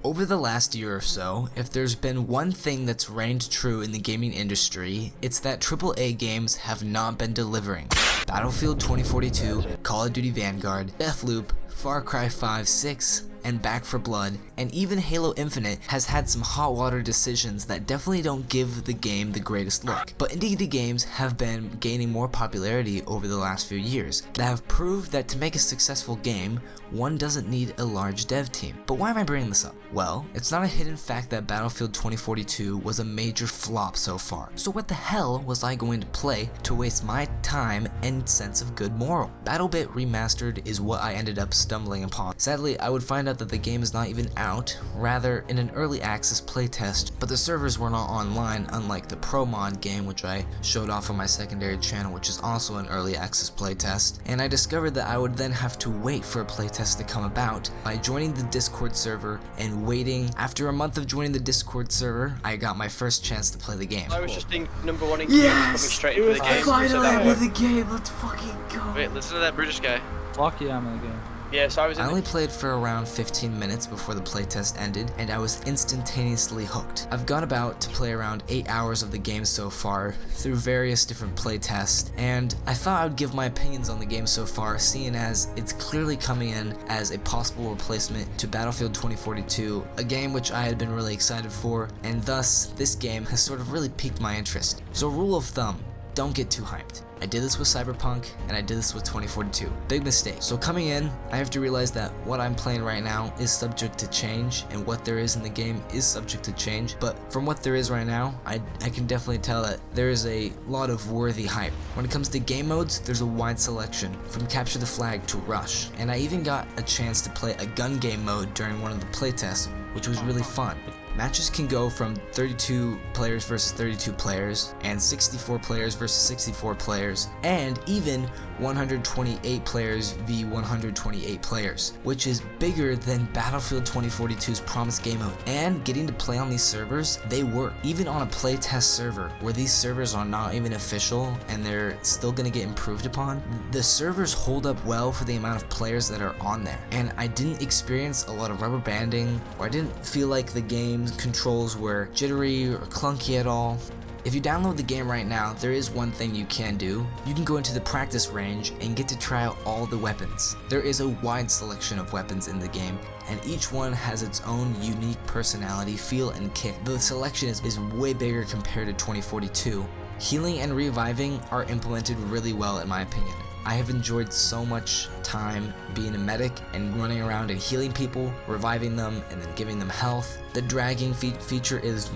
Over the last year or so, if there's been one thing that's reigned true in the gaming industry, it's that AAA games have not been delivering. Battlefield 2042, Call of Duty Vanguard, Deathloop, Far Cry 5, 6, and Back 4 Blood, and even Halo Infinite has had some hot water decisions that definitely don't give the game the greatest look. But indie games have been gaining more popularity over the last few years that have proved that to make a successful game, one doesn't need a large dev team. But why am I bringing this up? Well, it's not a hidden fact that Battlefield 2042 was a major flop so far. So what the hell was I going to play to waste my time and sense of good moral? BattleBit Remastered is what I ended up stumbling upon. Sadly, I would find out that the game is not even out, rather in an early access playtest, but the servers were not online, unlike the Pro Mod game, which I showed off on my secondary channel, which is also an early access playtest. And I discovered that I would then have to wait for a playtest to come about by joining the Discord server and waiting. After a month of joining the Discord server, I got my first chance to play the game. I was just in number one in game, coming straight into the game. Finally with the game, let's fucking go. Wait, listen to that British guy. Fuck yeah, I'm in the game. Yeah, so I only played for around 15 minutes before the playtest ended, and I was instantaneously hooked. I've gone about to play around 8 hours of the game so far, through various different playtests, and I thought I would give my opinions on the game so far, seeing as it's clearly coming in as a possible replacement to Battlefield 2042, a game which I had been really excited for, and thus, this game has sort of really piqued my interest. So rule of thumb, don't get too hyped. I did this with Cyberpunk, and I did this with 2042. Big mistake. So coming in, I have to realize that what I'm playing right now is subject to change, and what there is in the game is subject to change. But from what there is right now, I can definitely tell that there is a lot of worthy hype. When it comes to game modes, there's a wide selection, from Capture the Flag to Rush. And I even got a chance to play a gun game mode during one of the playtests, which was really fun. Matches can go from 32 players versus 32 players, and 64 players versus 64 players, and even 128 players v 128 players, which is bigger than Battlefield 2042's promised game mode. And getting to play on these servers, they work. Even on a playtest server, where these servers are not even official and they're still gonna get improved upon, the servers hold up well for the amount of players that are on there. And I didn't experience a lot of rubber banding, or I didn't feel like the game's controls were jittery or clunky at all. If you download the game right now, there is one thing you can do. You can go into the practice range and get to try out all the weapons. There is a wide selection of weapons in the game, and each one has its own unique personality, feel, and kit. The selection is way bigger compared to 2042. Healing and reviving are implemented really well in my opinion. I have enjoyed so much time being a medic and running around and healing people, reviving them, and then giving them health. The dragging feature is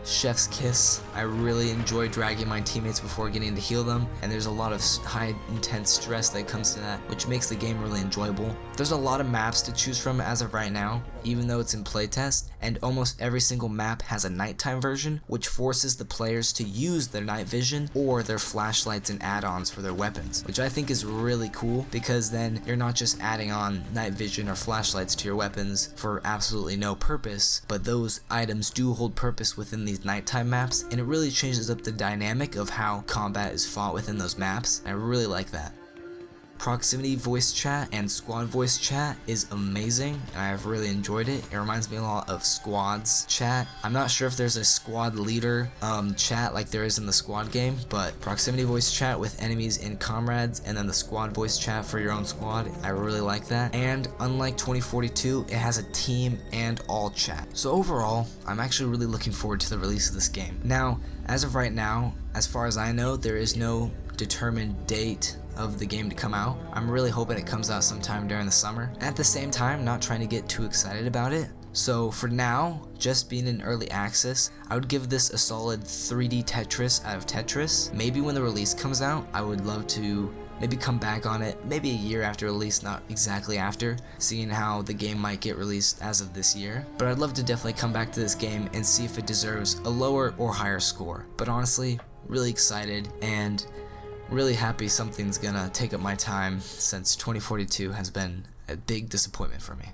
chef's kiss. I really enjoy dragging my teammates before getting to heal them, and there's a lot of high intense stress that comes to that, which makes the game really enjoyable. There's a lot of maps to choose from as of right now, even though it's in playtest, and almost every single map has a nighttime version, which forces the players to use their night vision or their flashlights and add-ons for their weapons, which I think is really cool, because then you're not just adding on night vision or flashlights to your weapons for absolutely no purpose, but those items do hold purpose within these nighttime maps, and it really changes up the dynamic of how combat is fought within those maps. I really like that. Proximity voice chat and squad voice chat is amazing, and I have really enjoyed it. It reminds me a lot of squads chat. I'm not sure if there's a squad leader chat like there is in the squad game, but proximity voice chat with enemies and comrades, and then the squad voice chat for your own squad, I really like that. And unlike 2042, it has a team and all chat. So overall, I'm actually really looking forward to the release of this game. Now, as of right now, as far as I know, there is no determined date of the game to come out. I'm really hoping it comes out sometime during the summer. At the same time, not trying to get too excited about it. So for now, just being in early access, I would give this a solid 3D Tetris out of Tetris. Maybe when the release comes out, I would love to maybe come back on it, maybe a year after release, not exactly after, seeing how the game might get released as of this year. But I'd love to definitely come back to this game and see if it deserves a lower or higher score. But honestly, really excited and really happy something's gonna take up my time, since 2042 has been a big disappointment for me.